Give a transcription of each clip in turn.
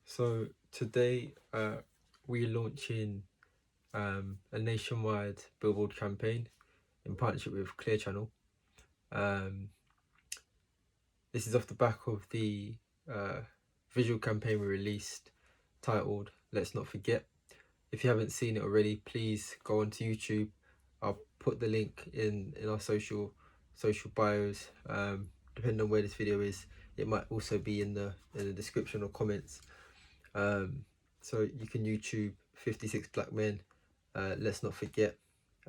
So today we're launching a nationwide Billboard campaign in partnership with Clear Channel. This is off the back of the visual campaign we released titled Let's Not Forget. If you haven't seen it already, please go onto YouTube. I'll put the link in our social bios. Depending on where this video is, it might also be in the description or comments. So you can YouTube 56 Black Men, Let's Not Forget,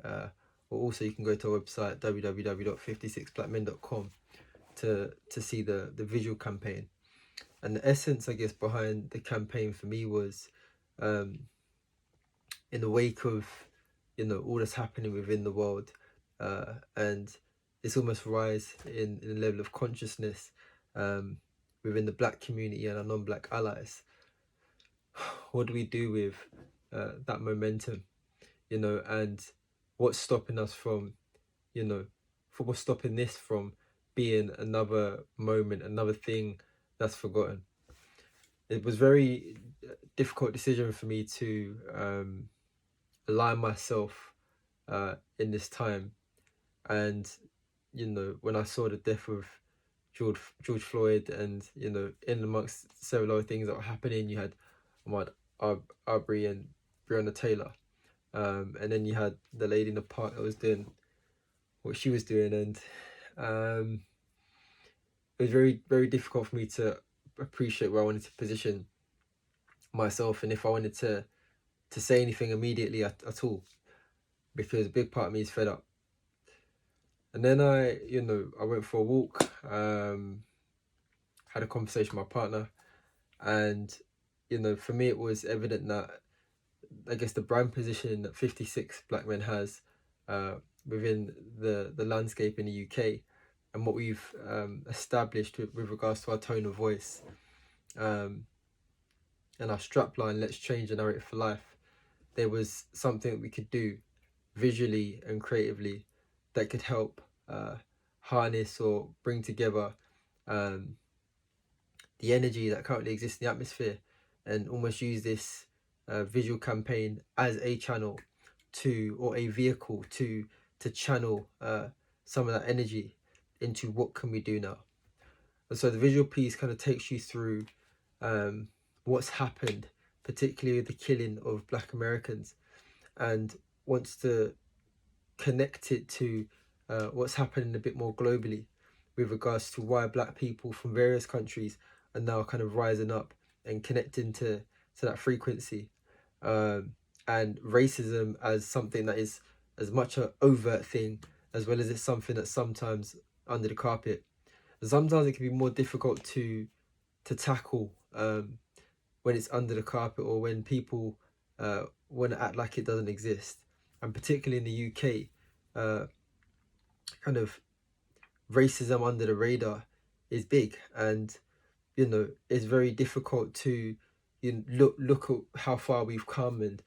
or also you can go to our website www.56blackmen.com to see the visual campaign. And the essence, I guess, behind the campaign for me was in the wake of all that's happening within the world, and this almost rise in the level of consciousness within the Black community and our non-Black allies. What do we do with that momentum, and what's stopping us from, what's stopping this from being another moment, another thing that's forgotten? It was very difficult decision for me to align myself in this time. And, when I saw the death of George Floyd, and, in amongst several other things that were happening, you had Ahmaud Arbery and Breonna Taylor. And then you had the lady in the park that was doing what she was doing. And it was very, very difficult for me to appreciate where I wanted to position myself and if I wanted to say anything immediately at all, because a big part of me is fed up. And then I went for a walk, had a conversation with my partner, and for me it was evident that I guess the brand position that 56 Black Men has within the landscape in the UK, and what we've established with regards to our tone of voice and our strapline, let's change the narrative for life, there was something that we could do visually and creatively that could help harness or bring together the energy that currently exists in the atmosphere, and almost use this visual campaign as a channel or a vehicle to channel some of that energy into what can we do now. And so the visual piece kind of takes you through what's happened, particularly with the killing of Black Americans, and wants to connect it to what's happening a bit more globally with regards to why Black people from various countries are now kind of rising up and connecting to that frequency, and racism as something that is as much an overt thing as well as it's something that's sometimes under the carpet. And sometimes it can be more difficult to tackle when it's under the carpet, or when people want to act like it doesn't exist. And particularly in the UK, kind of racism under the radar is big, and it's very difficult to look at how far we've come, and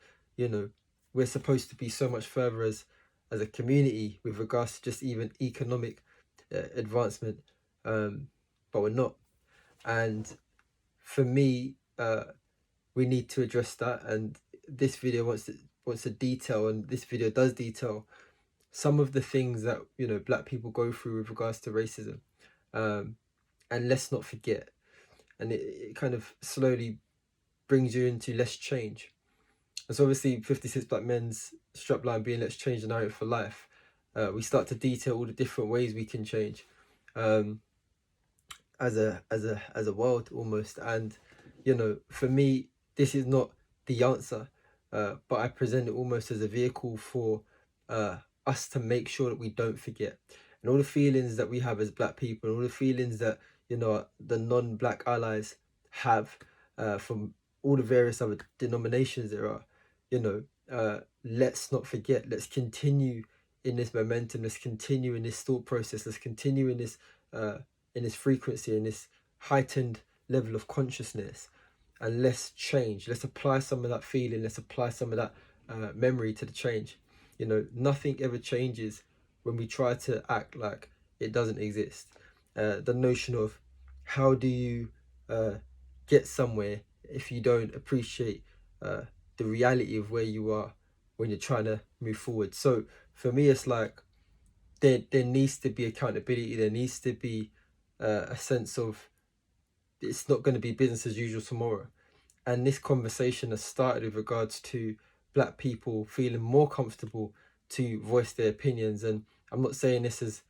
we're supposed to be so much further as a community with regards to just even economic advancement, but we're not. And for me, we need to address that, and this video wants to detail, and this video does detail some of the things that Black people go through with regards to racism, and let's not forget. And it kind of slowly brings you into let's change. And so obviously 56 Black Men's strapline being let's change the narrative for life, we start to detail all the different ways we can change as a world almost. And for me, this is not the answer, but I present it almost as a vehicle for us to make sure that we don't forget, and all the feelings that we have as Black people, and all the feelings that the non-Black allies have from all the various other denominations there are. Let's not forget. Let's continue in this momentum. Let's continue in this thought process. Let's continue in this frequency, in this heightened level of consciousness, and let's change. Let's apply some of that feeling. Let's apply some of that memory to the change. Nothing ever changes when we try to act like it doesn't exist. The notion of how do you get somewhere if you don't appreciate the reality of where you are when you're trying to move forward. So for me, it's like there needs to be accountability. There needs to be a sense of it's not going to be business as usual tomorrow. And this conversation has started with regards to black people feeling more comfortable to voice their opinions. And I'm not saying this is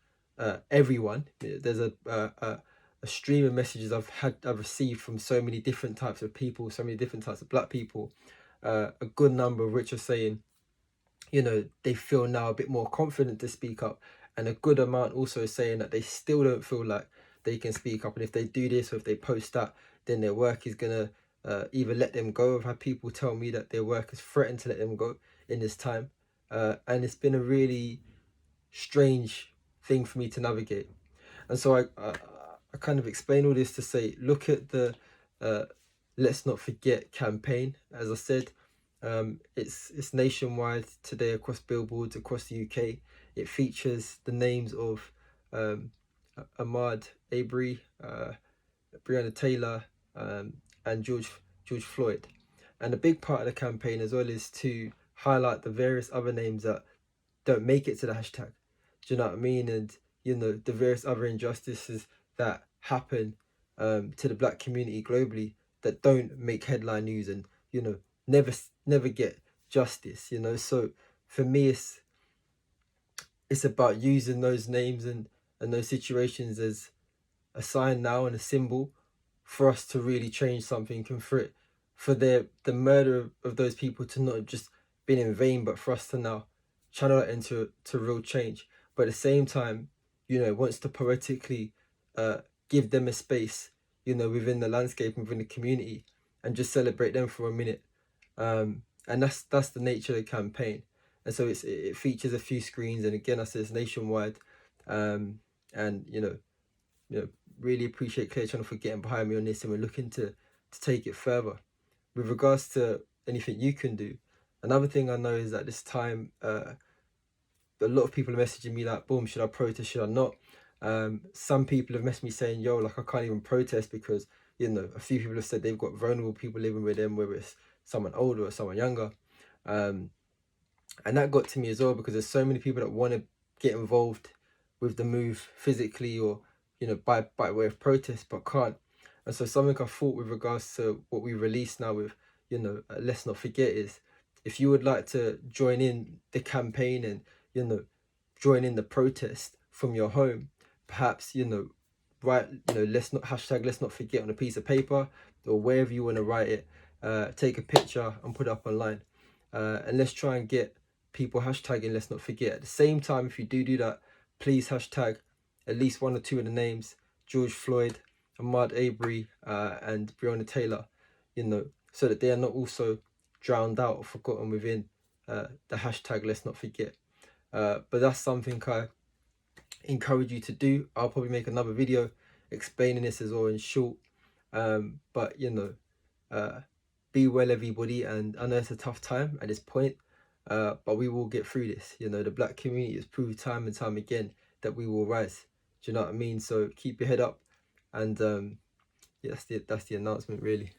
everyone. There's a stream of messages I've received from so many different types of people, so many different types of black people. A good number of which are saying, they feel now a bit more confident to speak up, and a good amount also is saying that they still don't feel like they can speak up, and if they do this or if they post that, then their work is gonna either let them go. I've had people tell me that their work has threatened to let them go in this time, and it's been a really strange thing for me to navigate. And so I kind of explain all this to say, look at the Let's Not Forget campaign. As I said, it's nationwide today across billboards across the UK. It features the names of Ahmaud Arbery, Breonna Taylor, and George Floyd. And a big part of the campaign as well is to highlight the various other names that don't make it to the hashtag. Do you know what I mean? And the various other injustices that happen to the black community globally that don't make headline news and never get justice. So for me, it's about using those names and those situations as a sign now and a symbol for us to really change something, and for the murder of those people to not have just been in vain, but for us to now channel it into real change. But at the same time, wants to poetically give them a space, within the landscape and within the community, and just celebrate them for a minute. And that's the nature of the campaign. And so it features a few screens, and again, I said it's nationwide. And really appreciate Clear Channel for getting behind me on this, and we're looking to take it further. With regards to anything you can do, another thing I know is that this time a lot of people are messaging me like, boom, should I protest, should I not? Some people have messaged me saying, yo, like I can't even protest because a few people have said they've got vulnerable people living with them, whether it's someone older or someone younger. And that got to me as well, because there's so many people that want to get involved with the move physically or by way of protest, but can't. And so something I thought with regards to what we released now with Let's Not Forget is, if you would like to join in the campaign and join in the protest from your home, perhaps write Let's Not Forget on a piece of paper or wherever you want to write it. Take a picture and put it up online, and let's try and get people hashtagging Let's Not Forget. At the same time, if you do that, please hashtag at least one or two of the names: George Floyd, Ahmaud Arbery, and Breonna Taylor, so that they are not also drowned out or forgotten within the hashtag Let's Not Forget. But that's something I encourage you to do. I'll probably make another video explaining this as well in short. But be well, everybody. And I know it's a tough time at this point, but we will get through this. The black community has proved time and time again that we will rise. Do you know what I mean? So keep your head up, and yeah, that's the announcement really.